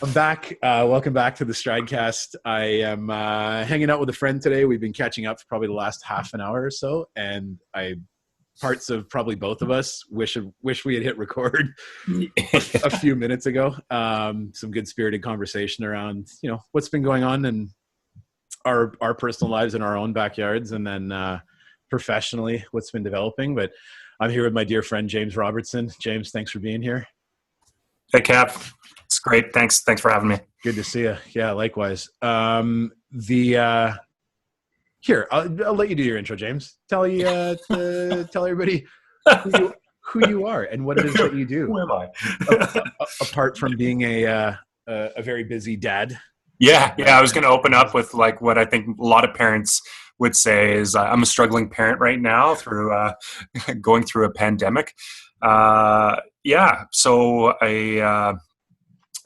I'm back. Welcome back to the Stridecast. I am hanging out with a friend today. We've been catching up for probably the last half an hour or so, and parts of probably both of us wish we had hit record a few minutes ago. Some good spirited conversation around what's been going on in our personal lives in our own backyards, and then professionally what's been developing. But I'm here with my dear friend James Robertson. James, thanks for being here. Hey, Cap. It's great. Thanks for having me. Good to see you. Yeah, likewise. Here, I'll let you do your intro, James. Tell everybody who you are and what it is that you do. Who am I? Apart from being a very busy dad. Yeah. I was going to open up with like what I think a lot of parents would say is I'm a struggling parent right now through going through a pandemic. So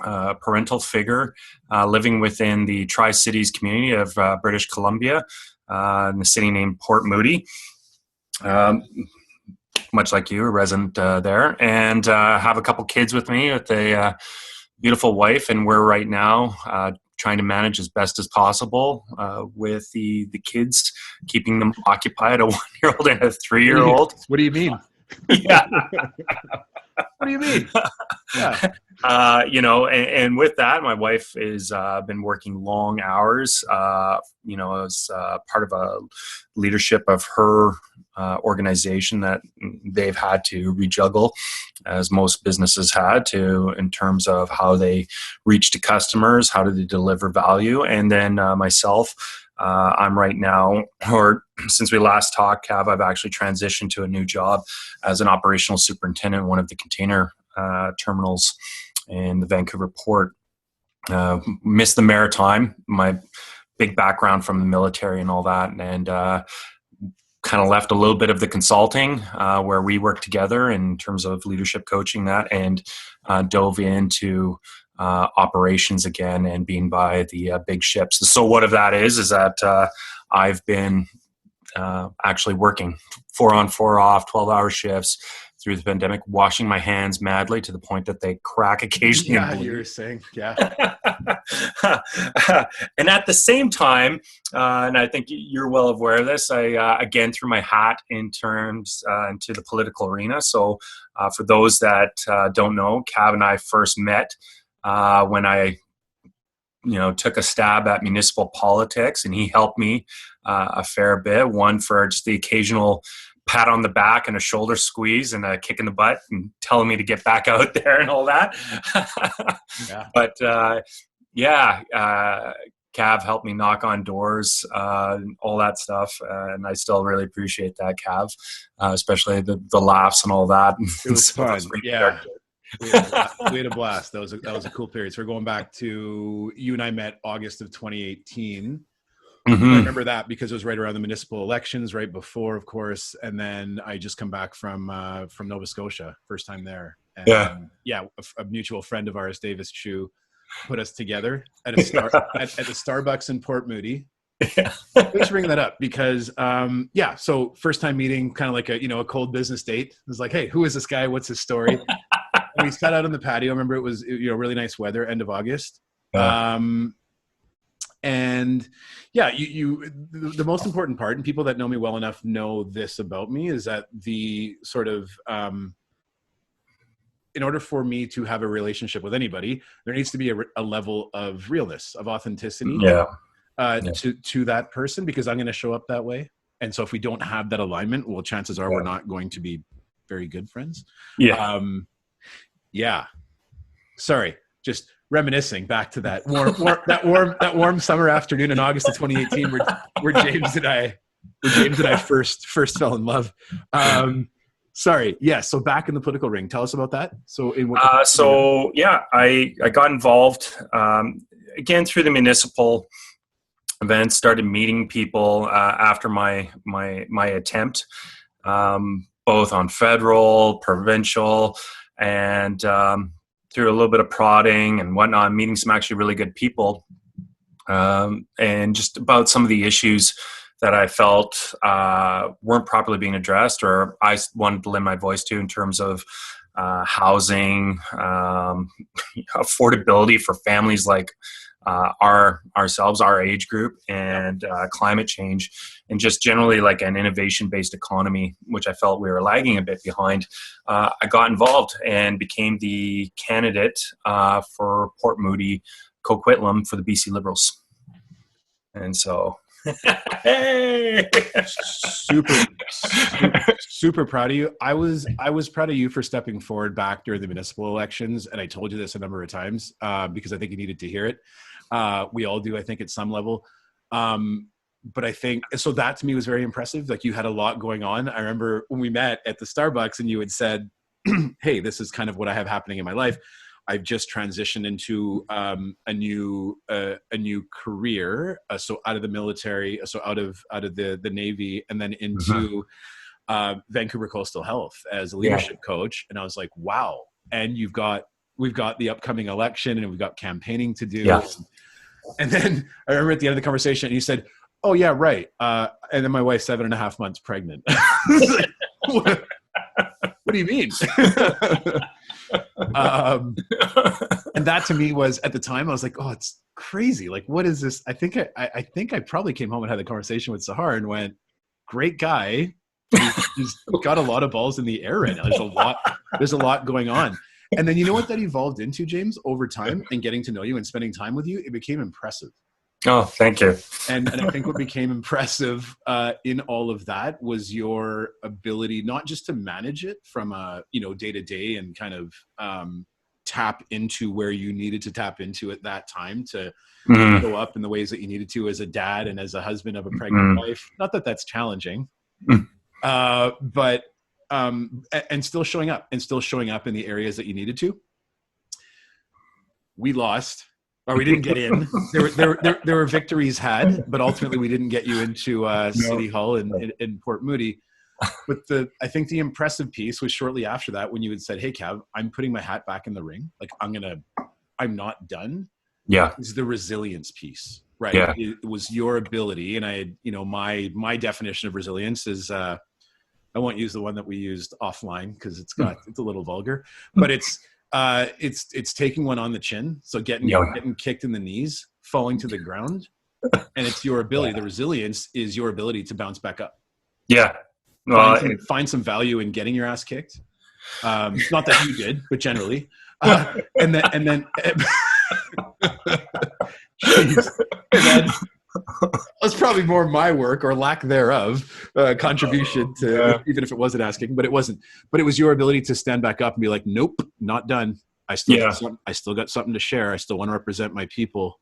a parental figure living within the Tri-Cities community of British Columbia in the city named Port Moody. Much like you, a resident there, and have a couple kids with me with a beautiful wife, and we're right now trying to manage as best as possible with the kids, keeping them occupied, a 1-year-old and a 3-year-old. What do you mean? Yeah. What do you mean? Yeah. And with that, my wife is been working long hours, as part of a leadership of her organization that they've had to rejuggle, as most businesses had to, in terms of how they reach to customers, how do they deliver value. And then myself, I'm right now, or since we last talked, Cav, I've actually transitioned to a new job as an operational superintendent in one of the container terminals in the Vancouver port. Missed the maritime, my big background from the military and all that, and kind of left a little bit of the consulting where we work together in terms of leadership coaching that, and dove into operations again and being by the big ships. So what of that is that I've been actually working 4 on 4 off, 12-hour shifts through the pandemic, washing my hands madly to the point that they crack occasionally. Yeah, you were saying, yeah. And at the same time, and I think you're well aware of this, I again threw my hat in terms into the political arena. So for those that don't know, Cav and I first met when I took a stab at municipal politics, and he helped me a fair bit. One for just the occasional pat on the back and a shoulder squeeze and a kick in the butt and telling me to get back out there and all that. Yeah. But Cav helped me knock on doors, all that stuff. And I still really appreciate that, Cav, especially the laughs and all that. It was fun. Yeah. We had a blast. That was a cool period. So we're going back to, you and I met August of 2018. Mm-hmm. I remember that because it was right around the municipal elections, right before, of course. And then I just come back from Nova Scotia, first time there. And, a mutual friend of ours, Davis Chu, put us together at a at the Starbucks in Port Moody. Yeah. Let's bring that up because, so first time meeting, kind of like a cold business date. It was like, hey, who is this guy? What's his story? And we sat out on the patio. I remember it was really nice weather, end of August. And the most important part, and people that know me well enough know this about me, is that the sort of, in order for me to have a relationship with anybody, there needs to be a level of realness, of authenticity to that person, because I'm going to show up that way. And so if we don't have that alignment, well, chances are we're not going to be very good friends. Sorry, just reminiscing back to that warm summer afternoon in August of 2018, where James and I first fell in love. Sorry, so back in the political ring. Tell us about that. So in what? I got involved again through the municipal events. Started meeting people after my attempt, both on federal, provincial, and through a little bit of prodding and whatnot, meeting some actually really good people, and just about some of the issues that I felt weren't properly being addressed, or I wanted to lend my voice to, in terms of housing, affordability for families like ourselves, our age group, and climate change, and just generally like an innovation-based economy, which I felt we were lagging a bit behind. I got involved and became the candidate for Port Moody, Coquitlam for the BC Liberals. And so, hey, super proud of you. I was proud of you for stepping forward back during the municipal elections, and I told you this a number of times because I think you needed to hear it. We all do, I think, at some level. But I think so. That to me was very impressive. Like, you had a lot going on. I remember when we met at the Starbucks, and you had said, "Hey, this is kind of what I have happening in my life. I've just transitioned into a new career, so out of the military, so out of the Navy, and then into Vancouver Coastal Health as a leadership coach." And I was like, "Wow!" And we've got the upcoming election, and we've got campaigning to do. Yeah. And then I remember at the end of the conversation, and you said, "Oh yeah, right." And then my wife's 7.5 months pregnant. Like, what do you mean? And that to me was, at the time, I was like, "Oh, it's crazy. Like, what is this?" I think I probably came home and had a conversation with Sahar and went, "Great guy. He's got a lot of balls in the air right now. There's a lot going on." And then you know what that evolved into, James, over time and getting to know you and spending time with you, it became impressive. Oh, thank you. And I think what became impressive in all of that was your ability not just to manage it from a day to day and kind of tap into where you needed to tap into at that time to go up in the ways that you needed to as a dad and as a husband of a pregnant wife. Not that that's challenging, but and still showing up in the areas that you needed to. We lost. Or we didn't get in. There were victories had, but ultimately we didn't get you into City Hall in Port Moody. But I think the impressive piece was shortly after that, when you had said, "Hey, Cav, I'm putting my hat back in the ring. Like, I'm not done." Yeah, is the resilience piece, right? Yeah. It was your ability, and I, my definition of resilience is I won't use the one that we used offline because it's a little vulgar, but it's taking one on the chin. So getting kicked in the knees, falling to the ground. And it's your ability. The resilience is your ability to bounce back up. Yeah. Find some value in getting your ass kicked. Not that you did, but generally. And then geez. And then that's probably more my work or lack thereof contribution to, even if it wasn't asking, but it wasn't. But it was your ability to stand back up and be like, "Nope, not done. I still got something to share. I still want to represent my people."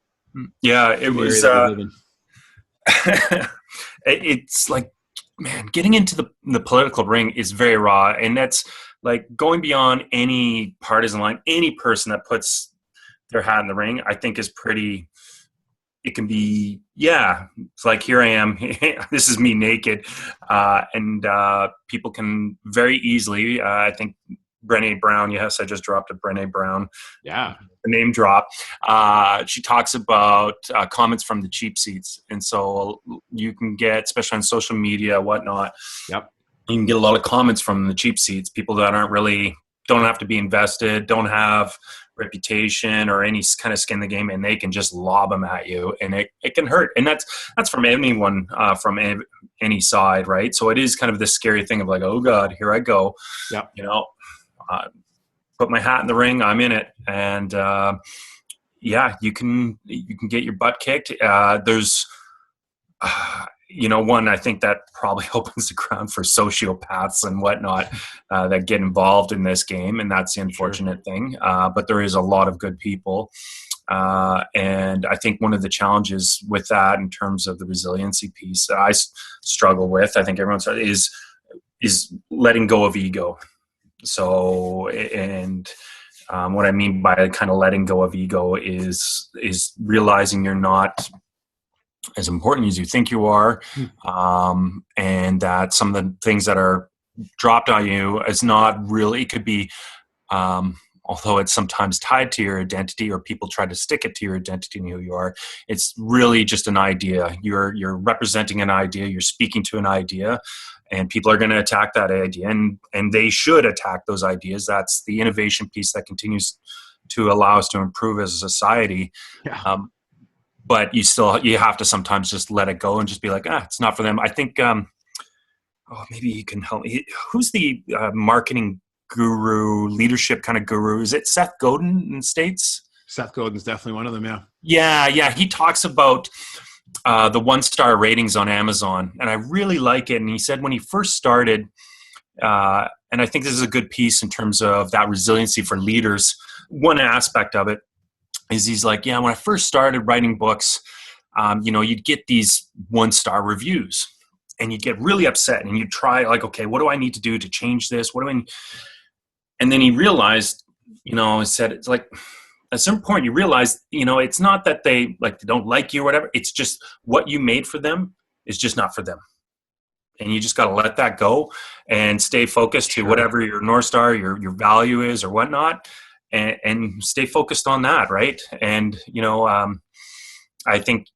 Yeah, it was. It's like, man, getting into the political ring is very raw, and that's like going beyond any partisan line. Any person that puts their hat in the ring, I think, is pretty. It can be, it's like, here I am. This is me naked. And people can very easily, I think, Brené Brown, yes, I just dropped a Brené Brown. Yeah. The name drop. She talks about comments from the cheap seats. And so you can get, especially on social media, whatnot, you can get a lot of comments from the cheap seats, people that don't have to be invested, don't have reputation or any kind of skin in the game, and they can just lob them at you, and it can hurt. And that's from anyone, from any side, right? So it is kind of this scary thing of like, oh God, here I go. Put my hat in the ring, I'm in it. And you can get your butt kicked. There's one, I think that probably opens the ground for sociopaths and whatnot that get involved in this game, and that's the unfortunate thing. But there is a lot of good people, and I think one of the challenges with that, in terms of the resiliency piece that I struggle with, I think everyone is letting go of ego. So, and what I mean by kind of letting go of ego is realizing you're not as important as you think you are, and that some of the things that are dropped on you is not really, it could be, although it's sometimes tied to your identity, or people try to stick it to your identity and who you are, it's really just an idea. You're representing an idea, you're speaking to an idea, and people are going to attack that idea, and they should attack those ideas. That's the innovation piece that continues to allow us to improve as a society. Yeah. But you have to sometimes just let it go and just be like, it's not for them. I think, maybe you can help me. Who's the marketing guru, leadership kind of guru? Is it Seth Godin in the States? Seth Godin's definitely one of them. Yeah. Yeah. He talks about the 1-star ratings on Amazon, and I really like it. And he said when he first started, and I think this is a good piece in terms of that resiliency for leaders. One aspect of it is he's like, when I first started writing books, you'd get these 1-star reviews and you'd get really upset and you'd try like, okay, what do I need to do to change this? And then he realized, he said, it's like, at some point you realize, it's not that they don't like you or whatever. It's just what you made for them is just not for them. And you just got to let that go and stay focused to whatever your North Star, your value is or whatnot. And stay focused on that, right? And I think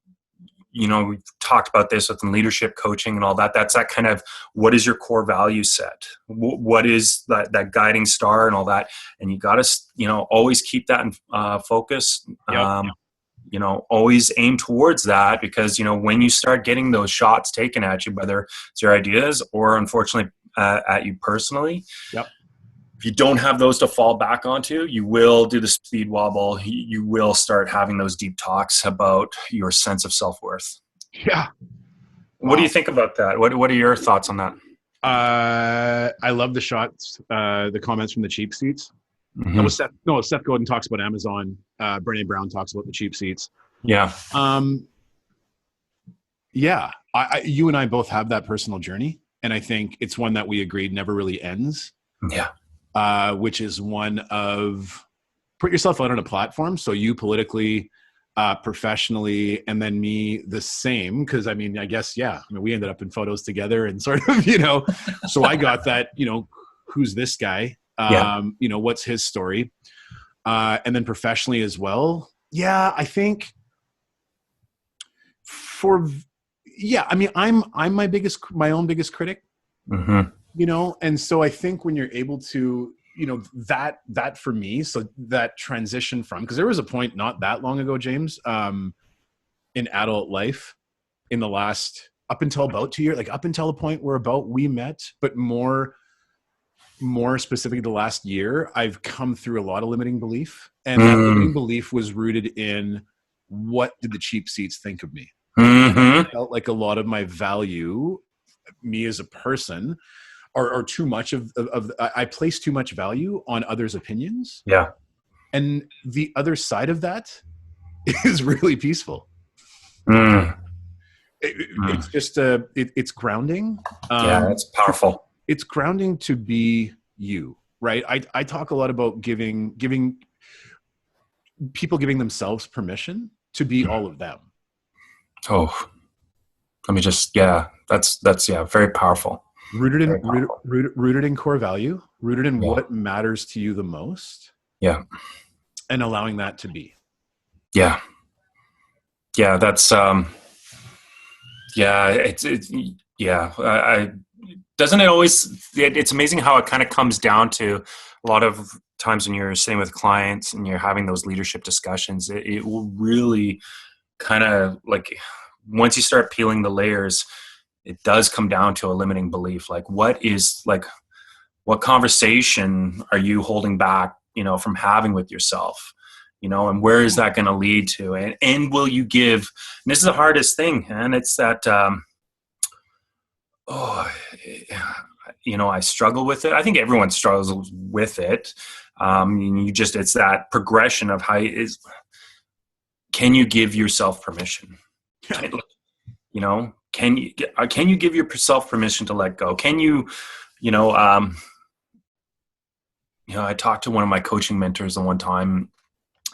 we've talked about this within leadership coaching and all that. That's that kind of, what is your core value set? What is that guiding star and all that? And you got to always keep that in focus. Yep. Always aim towards that, because when you start getting those shots taken at you, whether it's your ideas or unfortunately at you personally. Yep. If you don't have those to fall back onto, you will do the speed wobble. You will start having those deep talks about your sense of self-worth. Yeah. What do you think about that? What are your thoughts on that? I love the shots, the comments from the cheap seats. Mm-hmm. Seth Godin talks about Amazon. Brené Brown talks about the cheap seats. Yeah. You and I both have that personal journey, and I think it's one that we agreed never really ends. Yeah. Which is one of put yourself out on a platform. So you politically, professionally, and then me the same. Cause I guess, we ended up in photos together and sort of, so I got that, who's this guy? What's his story? And then professionally as well. Yeah. I think I'm my own biggest critic. Mm-hmm. And so I think when you're able to, that for me, so that transition from, because there was a point not that long ago, James, in adult life, in the last, up until about 2 years, up until the point where we met, but more specifically the last year, I've come through a lot of limiting belief. And that limiting belief was rooted in, what did the cheap seats think of me? I felt like a lot of my value, me as a person, or too much of I place too much value on others' opinions. Yeah. And the other side of that is really peaceful. It's just it's grounding. It's powerful. It's grounding to be you, right? I talk a lot about giving people giving themselves permission to be all of them. Oh, let me just, that's very powerful. Rooted in core value, rooted in what matters to you the most. Yeah. And allowing that to be. Yeah. Yeah. That's, doesn't it always, it's amazing how it kind of comes down to a lot of times when you're sitting with clients and you're having those leadership discussions, it will really kind of once you start peeling the layers, it does come down to a limiting belief. What conversation are you holding back, from having with yourself, and where is that going to lead to? And will you give, and this is the hardest thing, and it's that, I struggle with it. I think everyone struggles with it. It's that progression of can you give yourself permission? Can you give yourself permission to let go? Can you, I talked to one of my coaching mentors the one time,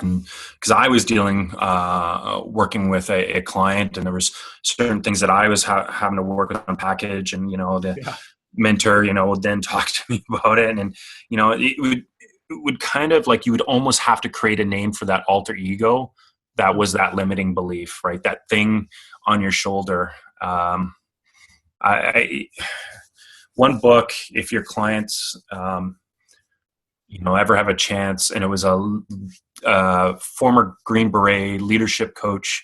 and because I was working with a client, and there was certain things that I was having to work with on package, and the mentor would then talk to me about it, and it would kind of you would almost have to create a name for that alter ego that was that limiting belief, right? That thing on your shoulder. one book, if your clients, ever have a chance, and it was a former Green Beret leadership coach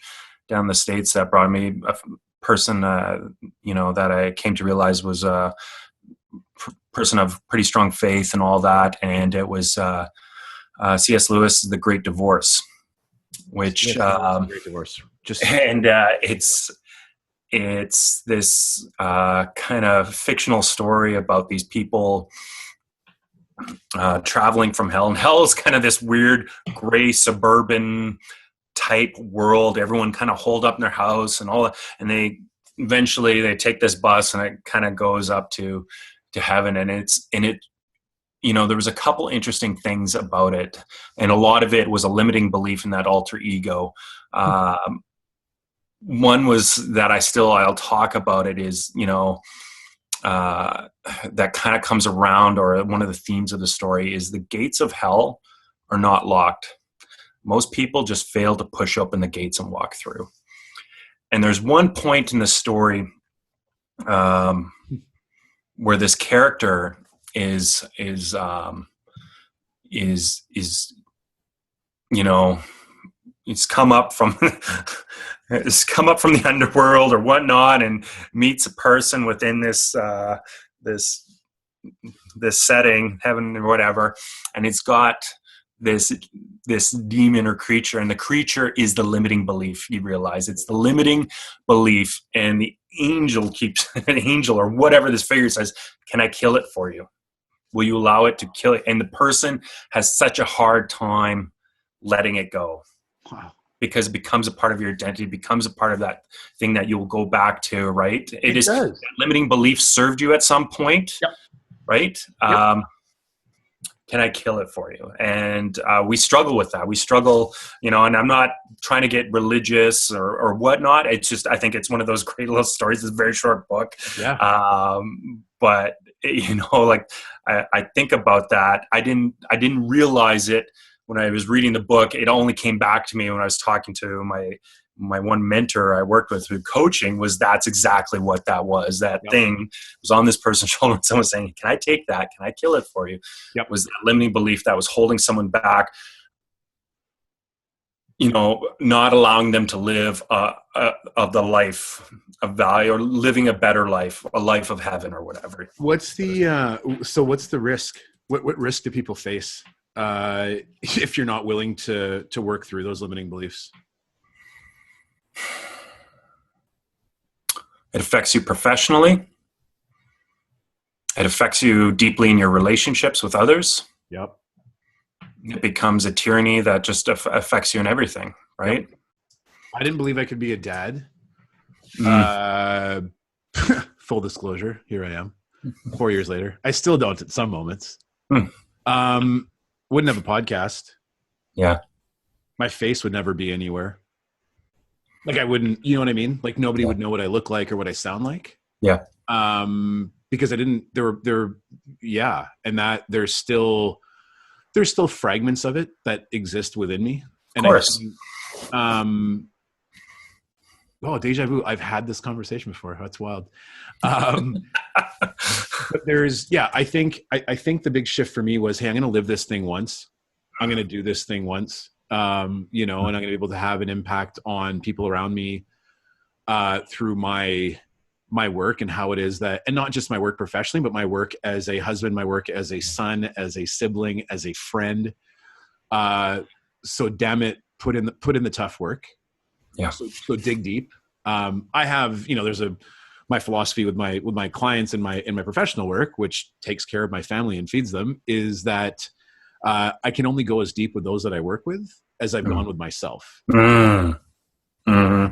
down in the States that brought me a person, that I came to realize was a person of pretty strong faith and all that. And it was C.S. Lewis' The Great Divorce, which, Great Divorce. It's this kind of fictional story about these people traveling from hell. And hell is kind of this weird gray suburban type world. Everyone kind of holed up in their house and all that. And they take this bus and it kind of goes up to heaven. And there was a couple interesting things about it. And a lot of it was a limiting belief in that alter ego. One was that I'll talk about it is, that kind of comes around, or one of the themes of the story is the gates of hell are not locked. Most people just fail to push open the gates and walk through. And there's one point in the story where this character is it's come up from the underworld or whatnot, and meets a person within this setting, heaven or whatever, and it's got this demon or creature, and the creature is the limiting belief. You realize it's the limiting belief, and the angel keeps an angel or whatever this figure says, "Can I kill it for you? Will you allow it to kill it?" And the person has such a hard time letting it go. Wow. Because it becomes a part of your identity, becomes a part of that thing that you'll go back to, right? It does. That limiting belief served you at some point, yep. Right? Yep. Can I kill it for you? And we struggle with that. We struggle, and I'm not trying to get religious or whatnot. It's just, I think it's one of those great little stories. It's a very short book. Yeah. But I think about that. I didn't realize it when I was reading the book. It only came back to me when I was talking to my one mentor I worked with through coaching. That's exactly what that was. That yep. thing was on this person's shoulder, and someone was saying, "Can I take that? Can I kill it for you?" Yep. Was that limiting belief that was holding someone back, not allowing them to live of the life of value, or living a better life, a life of heaven or whatever. What's the risk? What risk do people face if you're not willing to work through those limiting beliefs? It affects you professionally. It affects you deeply in your relationships with others. Yep. It becomes a tyranny that just affects you in everything, right? Yep. I didn't believe I could be a dad. Full disclosure, here I am 4 years later. I still don't at some moments. Wouldn't have a podcast. Yeah. My face would never be anywhere. Like I wouldn't, you know what I mean? Like nobody would know what I look like or what I sound like. Yeah. Because I didn't, and that there's still fragments of it that exist within me. Of course. Deja vu. I've had this conversation before. That's wild. But I think the big shift for me was, hey, I'm going to live this thing once. I'm going to do this thing once, and I'm going to be able to have an impact on people around me through my work and how it is that, and not just my work professionally, but my work as a husband, my work as a son, as a sibling, as a friend. So damn it, put in the tough work. Yeah. So dig deep. I have, there's my philosophy with my clients in my professional work, which takes care of my family and feeds them, is that I can only go as deep with those that I work with as I've gone with myself. Mm-hmm.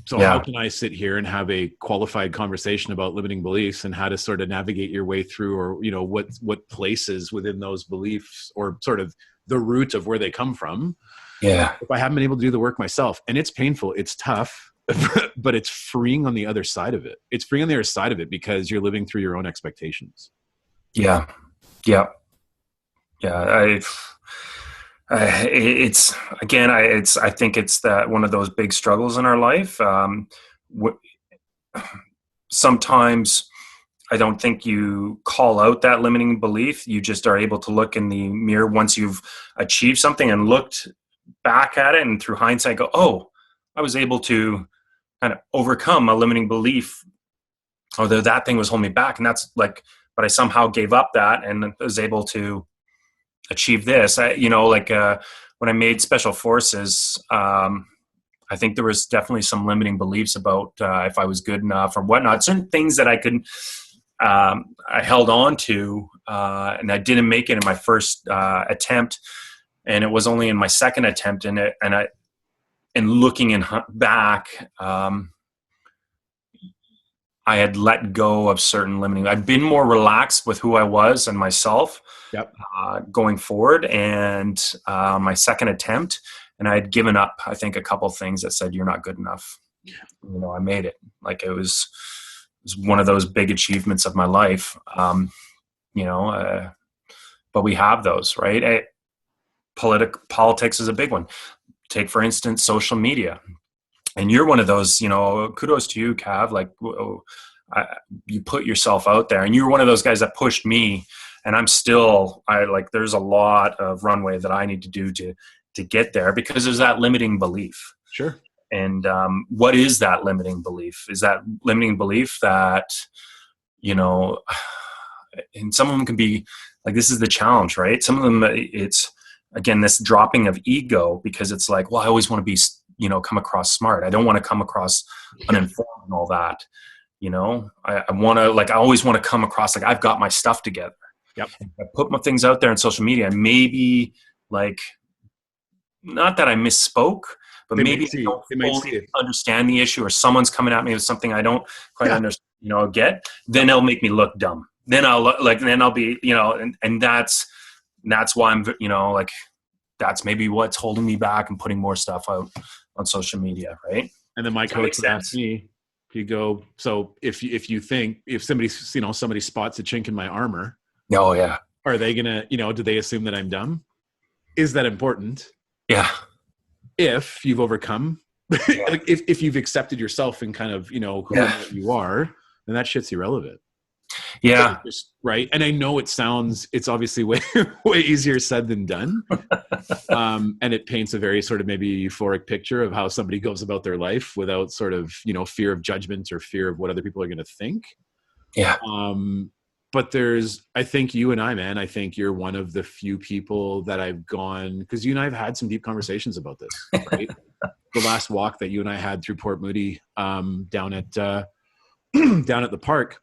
So how can I sit here and have a qualified conversation about limiting beliefs and how to sort of navigate your way through, or, what places within those beliefs, or sort of the root of where they come from. Yeah. If I haven't been able to do the work myself, and it's painful, it's tough, but it's freeing on the other side of it. It's freeing on the other side of it because you're living through your own expectations. Yeah. Yeah. Yeah. I think it's that one of those big struggles in our life. Sometimes I don't think you call out that limiting belief. You just are able to look in the mirror once you've achieved something and looked back at it, and through hindsight go, oh, I was able to kind of overcome a limiting belief, although that thing was holding me back. And that's like, but I somehow gave up that and was able to achieve this. When I made Special Forces, I think there was definitely some limiting beliefs about if I was good enough or whatnot. Certain things that I could, I held on to, and I didn't make it in my first attempt, and it was only in my second attempt. And looking back, I had let go of certain limiting. I'd been more relaxed with who I was and myself. Yep. Going forward, and my second attempt, and I had given up, I think, a couple things that said you're not good enough. I made it. Like it was one of those big achievements of my life. But we have those, right? Politics is a big one. Take, for instance, social media. And you're one of those, kudos to you, Cav. Like you put yourself out there, and you're one of those guys that pushed me. And there's a lot of runway that I need to do to get there, because there's that limiting belief. Sure. And what is that limiting belief? Is that limiting belief that, and some of them can be like, this is the challenge, right? Some of them, it's, again, this dropping of ego, because it's like, well, I always want to be, come across smart. I don't want to come across uninformed and all that. I always want to come across like I've got my stuff together. Yep. I put my things out there on social media, and maybe not that I misspoke, but maybe I don't fully understand the issue, or someone's coming at me with something I don't quite understand, get, then it'll make me look dumb. Then I'll be, and that's why I'm, that's maybe what's holding me back and putting more stuff out on social media. Right. And then my coach would ask me, you go, so if somebody spots a chink in my armor, oh yeah, are they gonna, do they assume that I'm dumb? Is that important? Yeah. If you've overcome, if you've accepted yourself and kind of, who you are, then that shit's irrelevant. Yeah. Right. And I know it's obviously way easier said than done. And it paints a very sort of maybe euphoric picture of how somebody goes about their life without sort of, fear of judgment or fear of what other people are going to think. Yeah. But I think you and I think you're one of the few people that I've gone, because you and I have had some deep conversations about this, right? The last walk that you and I had through Port Moody, down at the park,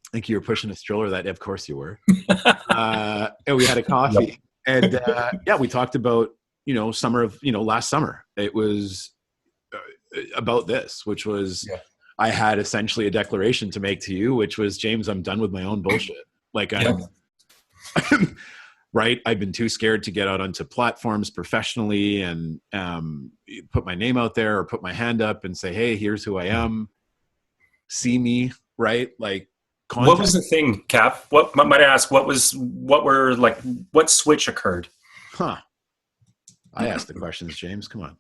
I think you were pushing a stroller that, of course you were. And we had a coffee. Yep. And we talked about, summer of, last summer. It was about this, which was, I had essentially a declaration to make to you, which was, James, I'm done with my own bullshit. Like right. I've been too scared to get out onto platforms professionally and put my name out there or put my hand up and say, hey, here's who I am. See me. Right. Like, contact. What was the thing, Cap? What might I ask? What switch occurred? Huh. I asked the questions, James. Come on.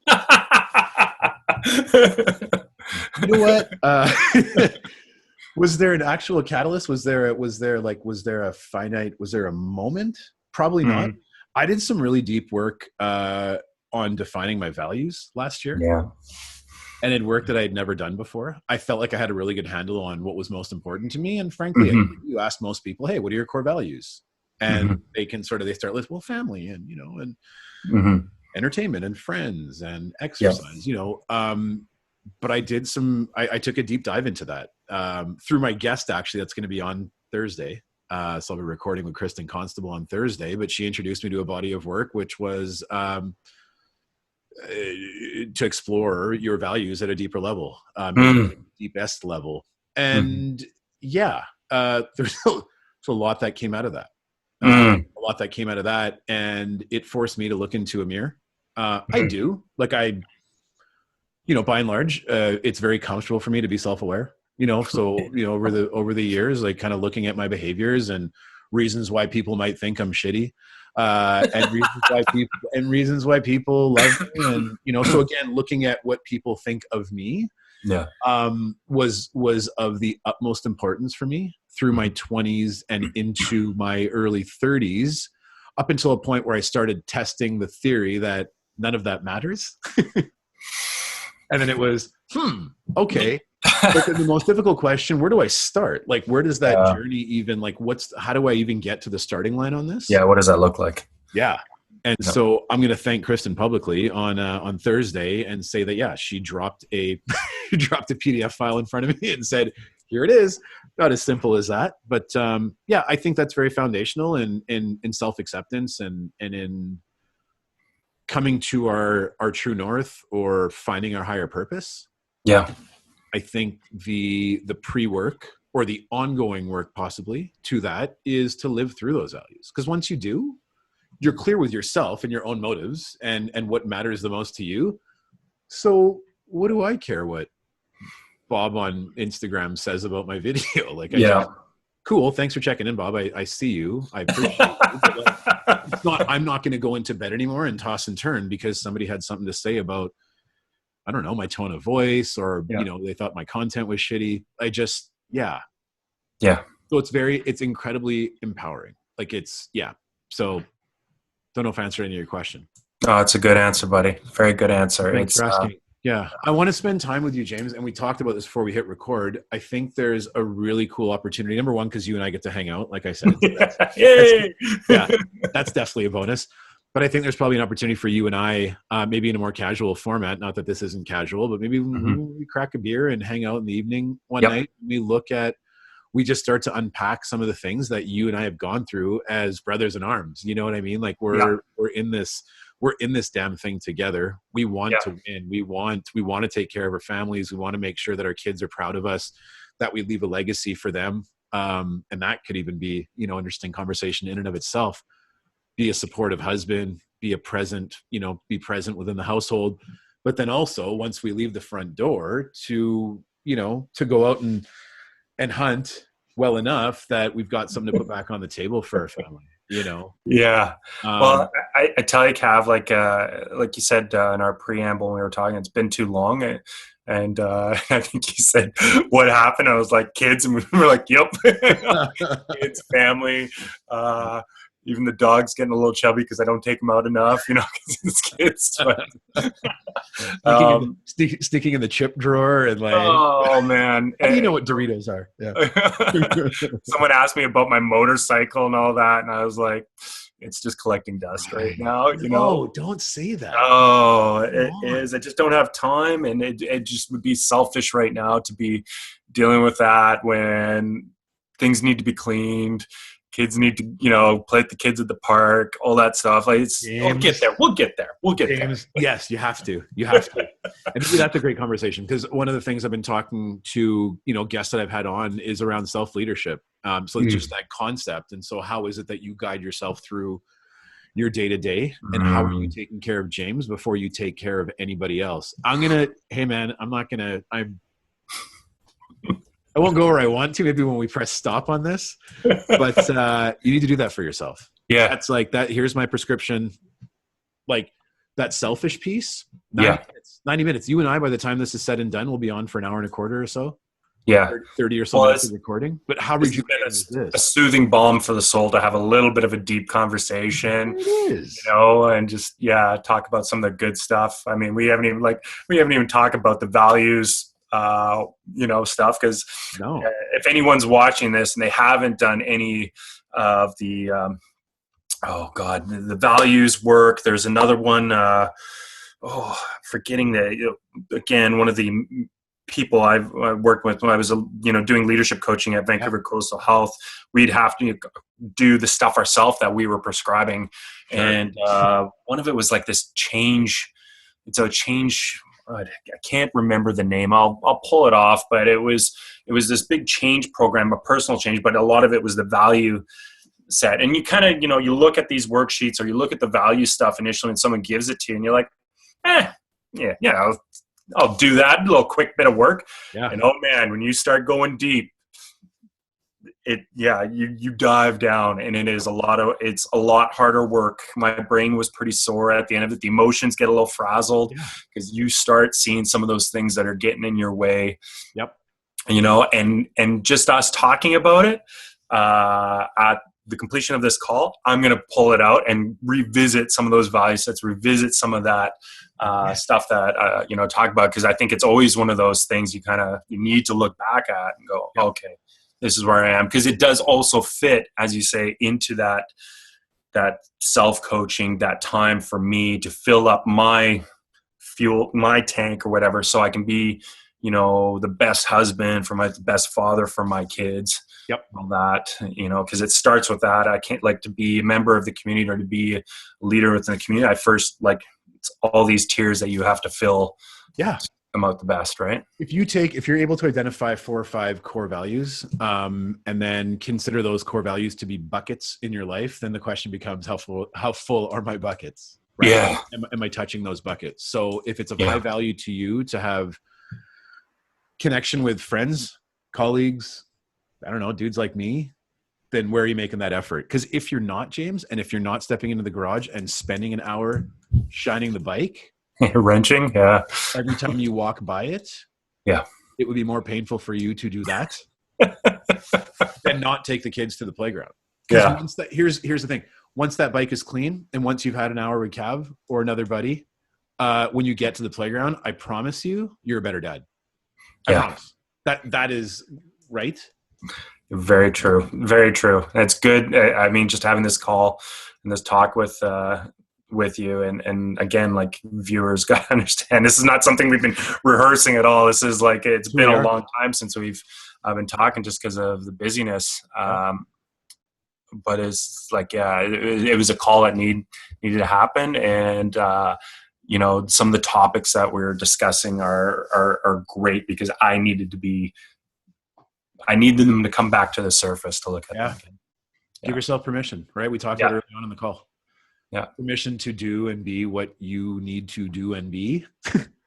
You know what? Was there an actual catalyst? Was there a moment? Probably not. I did some really deep work on defining my values last year. Yeah. And it worked that I had never done before. I felt like I had a really good handle on what was most important to me. And frankly, you ask most people, hey, what are your core values? And they start listing, well, family and, and entertainment and friends and exercise, but I did I took a deep dive into that through my guest, actually, that's going to be on Thursday. So I'll be recording with Kristen Constable on Thursday, but she introduced me to a body of work, which was to explore your values at a deeper level, deepest level. And there's a lot that came out of that. And it forced me to look into a mirror. I do, by and large, it's very comfortable for me to be self-aware, so, over the years, like kind of looking at my behaviors and reasons why people might think I'm shitty, and reasons why people love me. And, so again, looking at what people think of me Yeah. Was of the utmost importance for me through my 20s and into my early 30s, up until a point where I started testing the theory that none of that matters. And then it was, okay. But then the most difficult question, where do I start? Like, where does that journey even, like, how do I even get to the starting line on this? Yeah. What does that look like? Yeah. And so I'm going to thank Kristen publicly on Thursday and say that, yeah, she dropped a PDF file in front of me and said, here it is. Not as simple as that. But yeah, I think that's very foundational in self-acceptance and in coming to our true north or finding our higher purpose. Yeah. I think the pre-work or the ongoing work possibly to that is to live through those values. Because once you do, you're clear with yourself and your own motives and what matters the most to you. So what do I care what Bob on Instagram says about my video? Like, cool. Thanks for checking in, Bob. I see you. I appreciate you. But like, I'm not going to go into bed anymore and toss and turn because somebody had something to say about, I don't know, my tone of voice or, they thought my content was shitty. Yeah. So it's incredibly empowering. Like So don't know if I answered any of your question. Oh, it's a good answer, buddy. Very good answer. Thanks for asking. Yeah. I want to spend time with you, James. And we talked about this before we hit record. I think there's a really cool opportunity. Number one, because you and I get to hang out, like I said. That's definitely a bonus. But I think there's probably an opportunity for you and I, maybe in a more casual format, not that this isn't casual, but maybe we crack a beer and hang out in the evening one night. And we just start to unpack some of the things that you and I have gone through as brothers in arms. You know what I mean? Like we're in this damn thing together. We want to win. We want to take care of our families. We want to make sure that our kids are proud of us, that we leave a legacy for them. And that could even be, interesting conversation in and of itself. Be a supportive husband, be present within the household. But then also once we leave the front door to go out and hunt well enough that we've got something to put back on the table for our family, Yeah. Well, I tell you, Cav, like you said in our preamble when we were talking, it's been too long. And I think you said, what happened? I was like, kids. And we were like, yep. Kids, family. Even the dog's getting a little chubby because I don't take him out enough, because it's kids. But, sticking in the chip drawer and like, oh man, how do you know what Doritos are? Yeah. Someone asked me about my motorcycle and all that, and I was like, it's just collecting dust right now. No, don't say that. Oh, it is. I just don't have time, and it just would be selfish right now to be dealing with that when things need to be cleaned. Kids need to, play with the kids at the park, all that stuff. Like we'll get there. We'll get there. Yes, you have to. And that's a great conversation because one of the things I've been talking to, guests that I've had on is around self-leadership. So it's just that concept. And so how is it that you guide yourself through your day-to-day and how are you taking care of James before you take care of anybody else? Hey man, I won't go where I want to, maybe when we press stop on this, but you need to do that for yourself. Yeah. That's like that. Here's my prescription. Like that selfish piece. 90 minutes. You and I, by the time this is said and done, will be on for an hour and a quarter or so. Yeah. 30 or so minutes of recording. But how would you a soothing balm for the soul to have a little bit of a deep conversation, it is. And just, talk about some of the good stuff. I mean, we haven't even talked about the values, stuff because if anyone's watching this and they haven't done any of the the values work, there's another one forgetting that again, one of the people I've worked with when I was doing leadership coaching at Vancouver Coastal Health, we'd have to do the stuff ourselves that we were prescribing. Sure. And one of it was like this change. It's a change. I can't remember the name. I'll pull it off, but it was this big change program, a personal change, but a lot of it was the value set. And you kind of, you look at these worksheets or you look at the value stuff initially and someone gives it to you and you're like, I'll do that, a little quick bit of work. Yeah. And oh man, when you start going deep, you dive down, and it's a lot harder work. My brain was pretty sore at the end of it. The emotions get a little frazzled because you start seeing some of those things that are getting in your way. Yep. And just us talking about it at the completion of this call, I'm going to pull it out and revisit some of those value sets, revisit some of that stuff that, talk about. Cause I think it's always one of those things you need to look back at and go, okay, this is where I am. Cause it does also fit, as you say, into that self-coaching, that time for me to fill up my fuel, my tank or whatever. So I can be, the best husband the best father for my kids. Yep. All that, because it starts with that. I can't to be a member of the community or to be a leader within the community. I first it's all these tiers that you have to fill. Yeah. To come out the best, right? If you're able to identify 4 or 5 core values, and then consider those core values to be buckets in your life, then the question becomes how full are my buckets? Right? Yeah. Am I touching those buckets? So if it's of high value to you to have connection with friends, colleagues, I don't know, dudes like me, then where are you making that effort? Because if you're not, James, and if you're not stepping into the garage and spending an hour shining the bike, wrenching, every time you walk by it, it would be more painful for you to do that than not take the kids to the playground. Because here's the thing: once that bike is clean, and once you've had an hour with Cav or another buddy, when you get to the playground, I promise you're a better dad. I promise. That is right. Very true. Very true. It's good. I mean, just having this call and this talk with you and again, viewers got to understand, this is not something we've been rehearsing at all. This is it's been a long time since we've been talking just because of the busyness. But it's it was a call that needed to happen. And, some of the topics that we're discussing are great because I needed them to come back to the surface to look at them again. Give yourself permission, right? We talked about it early on in the call. Yeah. Permission to do and be what you need to do and be.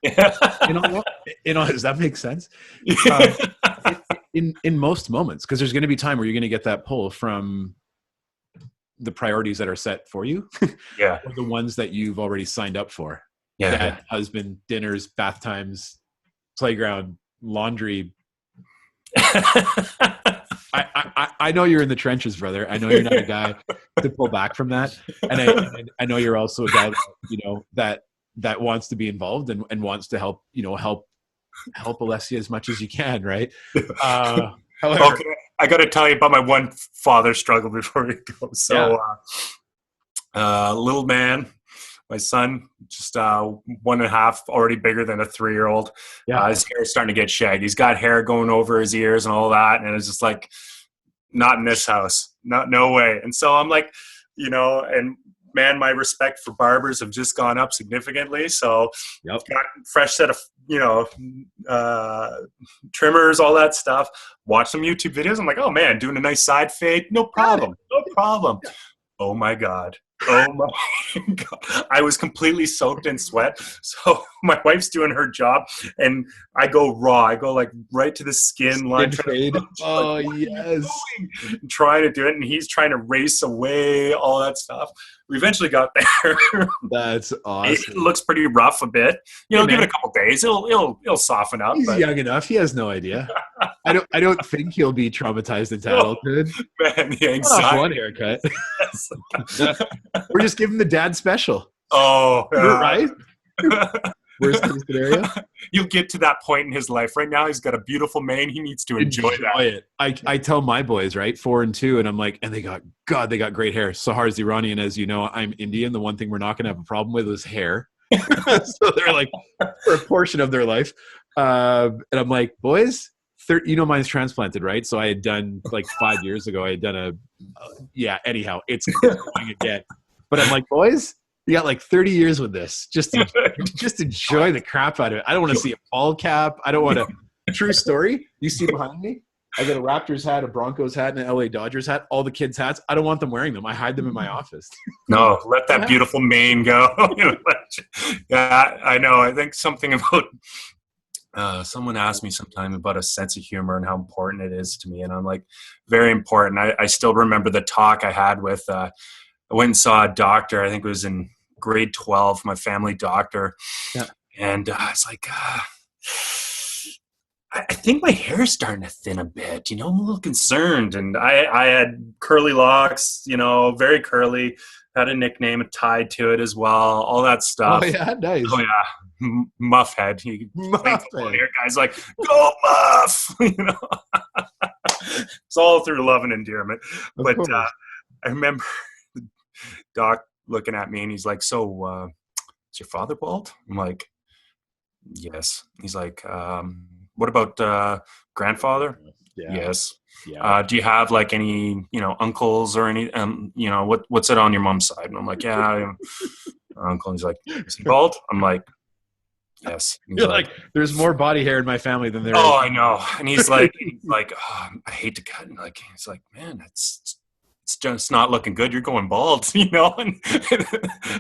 Does that make sense? In most moments, because there's going to be time where you're going to get that pull from the priorities that are set for you. Or the ones that you've already signed up for. Dad, husband, dinners, bath times, playground, laundry. I know you're in the trenches, brother. I know you're not a guy to pull back from that, and I know you're also a guy that wants to be involved and wants to help Alessia as much as you can, right? However, I got to tell you about my one father struggle before we go. So, little man. My son, just 1.5, already bigger than a 3-year-old. His hair is starting to get shaggy. He's got hair going over his ears and all that. And it's just not in this house. No way. And so I'm and man, my respect for barbers have just gone up significantly. So got a fresh set of, trimmers, all that stuff. Watch some YouTube videos. I'm like, oh man, doing a nice side fade. No problem. No problem. Yeah. Oh my God. I was completely soaked in sweat. So my wife's doing her job and I go raw. I go right to the skin line. Trying to do it. And he's trying to race away, all that stuff. We eventually got there. That's awesome. It looks pretty rough a bit. Give it a couple days. It'll soften up. He's young enough. He has no idea. I don't think he'll be traumatized in adulthood. Man, the anxiety. One haircut. We're just giving the dad special. Oh, right? Worst case scenario. You'll get to that point in his life. Right now, he's got a beautiful mane. He needs to enjoy that. I tell my boys, right, 4 and 2, and I'm like, and they got great hair. Sahar's Iranian, as you know. I'm Indian. The one thing we're not going to have a problem with is hair. So they're for a portion of their life. And I'm like, boys, mine's transplanted, right? So I had done 5 years ago, I had done anyhow, it's going again. But I'm like, boys, you got 30 years with this. Just enjoy the crap out of it. I don't want to see a ball cap. I don't want to. True story. You see behind me? I got a Raptors hat, a Broncos hat, and an LA Dodgers hat. All the kids' hats. I don't want them wearing them. I hide them in my office. No, let that beautiful mane go. Yeah, I know. I think something about Someone asked me sometime about a sense of humor and how important it is to me. And I'm like, very important. I still remember the talk I had with, I went and saw a doctor. I think it was in grade 12, my family doctor. Yeah. And I was like, I think my hair's starting to thin a bit. I'm a little concerned. And I had curly locks, very curly, had a nickname tied to it as well, all that stuff. Oh, yeah, nice. Oh, yeah. Muff head. Muff Here, guys, like, go Muff! It's all through love and endearment. But I remember Doc looking at me and he's like, so is your father bald? I'm like, yes. He's like, what about grandfather? Yeah. Yes. Yeah. Do you have like any, uncles or any, what's it on your mom's side? And I'm like, yeah, uncle. He's like, is he bald? I'm like, yes. You're like, there's more body hair in my family than there is. Oh, I know. And he's like, oh, I hate to cut. And like, he's like, man, it's just not looking good. You're going bald, and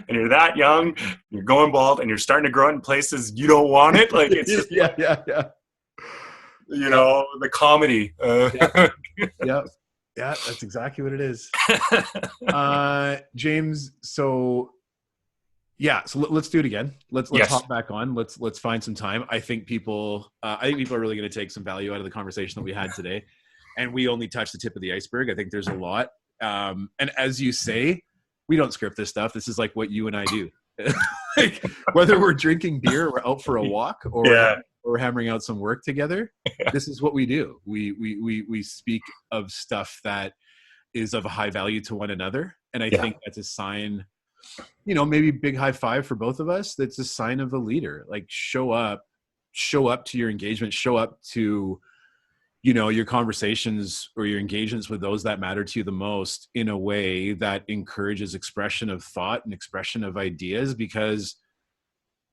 you're that young, you're going bald, and you're starting to grow it in places you don't want it. Like, it's just, yeah. The comedy. Yeah, that's exactly what it is. James, so let's do it again. Let's hop back on. Let's find some time. I think people are really going to take some value out of the conversation that we had today, and we only touched the tip of the iceberg. I think there's a lot. And as you say, we don't script this stuff. This is like what you and I do. Like, whether we're drinking beer or out for a walk or hammering out some work together, this is what we do. We speak of stuff that is of high value to one another. And I think that's a sign, maybe big high five for both of us. That's a sign of a leader. Like, show up to your engagement, show up to, your conversations or your engagements with those that matter to you the most in a way that encourages expression of thought and expression of ideas, because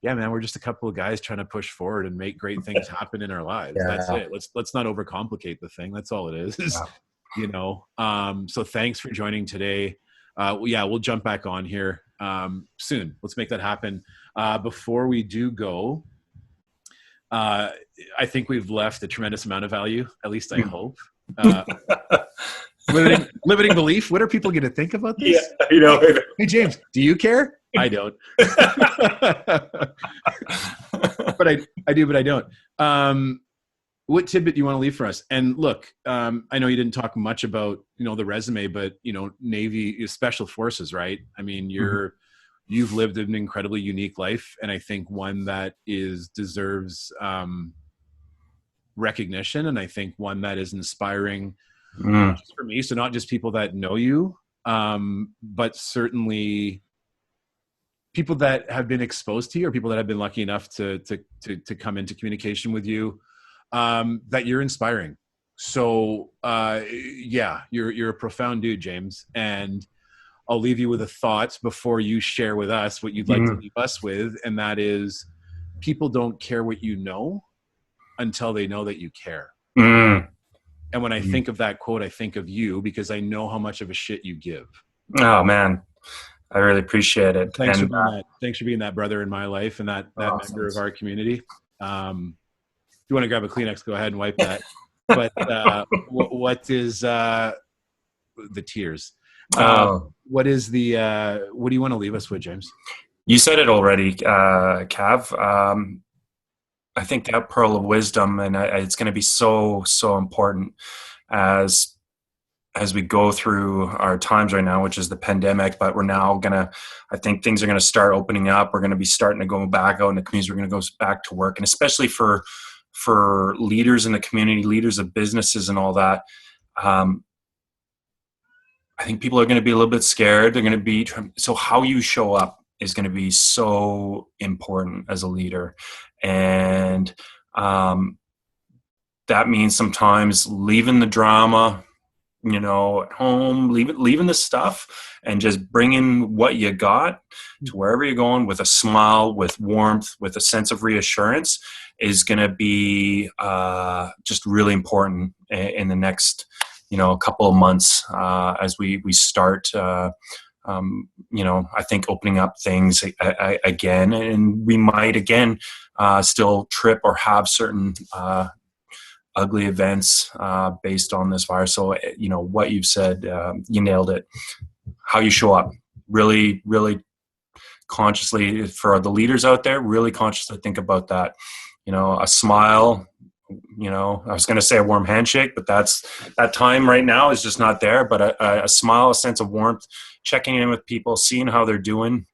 man, we're just a couple of guys trying to push forward and make great things happen in our lives. Yeah. That's it. Let's not overcomplicate the thing. That's all it is. So thanks for joining today. We'll jump back on here soon. Let's make that happen. Before we do go, I think we've left a tremendous amount of value. At least I hope. Limiting belief. What are people going to think about this? Yeah, Hey, James, do you care? I don't. But I do, but I don't. What tidbit do you want to leave for us? And look, I know you didn't talk much about, the resume, but, Navy, Special Forces, right? I mean, you've lived an incredibly unique life, and I think one that deserves recognition, and I think one that is inspiring, not just for me, so not just people that know you, but certainly people that have been exposed to you, or people that have been lucky enough to come into communication with you, that you're inspiring. So you're a profound dude, James, and I'll leave you with a thought before you share with us what you'd like to leave us with. And that is, people don't care what you know until they know that you care. And when I think of that quote, I think of you, because I know how much of a shit you give. Oh man, I really appreciate it. Thanks for being that brother in my life and that member of our community. If you want to grab a Kleenex, go ahead and wipe that. But what is the tears? What do you want to leave us with, James? You said it already, Cav. I think that pearl of wisdom, and it's going to be so important as we go through our times right now, which is the pandemic. But we're now I think things are going to start opening up. We're going to be starting to go back out in the communities. We're going to go back to work, and especially for leaders in the community, leaders of businesses and all that. I think people are going to be a little bit scared. They're going to be, so how you show up is going to be so important as a leader. And that means sometimes leaving the drama, at home, leaving the stuff and just bringing what you got to wherever you're going with a smile, with warmth, with a sense of reassurance is going to be just really important in the next couple of months as we start, I think opening up things again, and we might again still trip or have certain ugly events based on this virus. So, what you've said, you nailed it. How you show up, really, really consciously, for the leaders out there, really consciously think about that. A smile, I was going to say a warm handshake, but that time right now is just not there. But a smile, a sense of warmth, checking in with people, seeing how they're doing,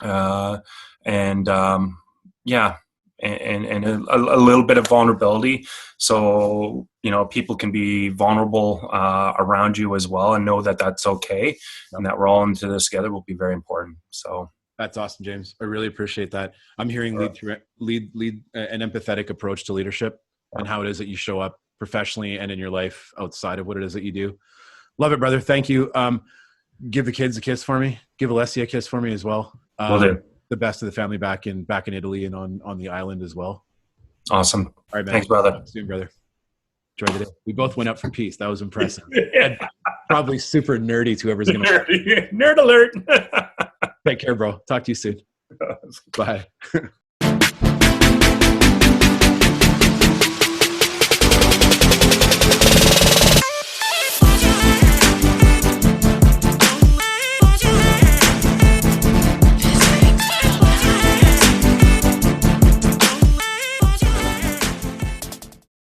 and a little bit of vulnerability. So, people can be vulnerable around you as well, and know that that's okay, and that we're all into this together will be very important. So. That's awesome, James. I really appreciate that. I'm hearing lead an empathetic approach to leadership and how it is that you show up professionally and in your life outside of what it is that you do. Love it, brother. Thank you. Give the kids a kiss for me. Give Alessia a kiss for me as well. Will do. The best of the family back in Italy and on the island as well. Awesome. All right, man. Thanks, brother. Talk soon, brother. Enjoy the day. We both went up for peace. That was impressive. And probably super nerdy to whoever's going to. Nerd alert. Take care, bro. Talk to you soon. Bye.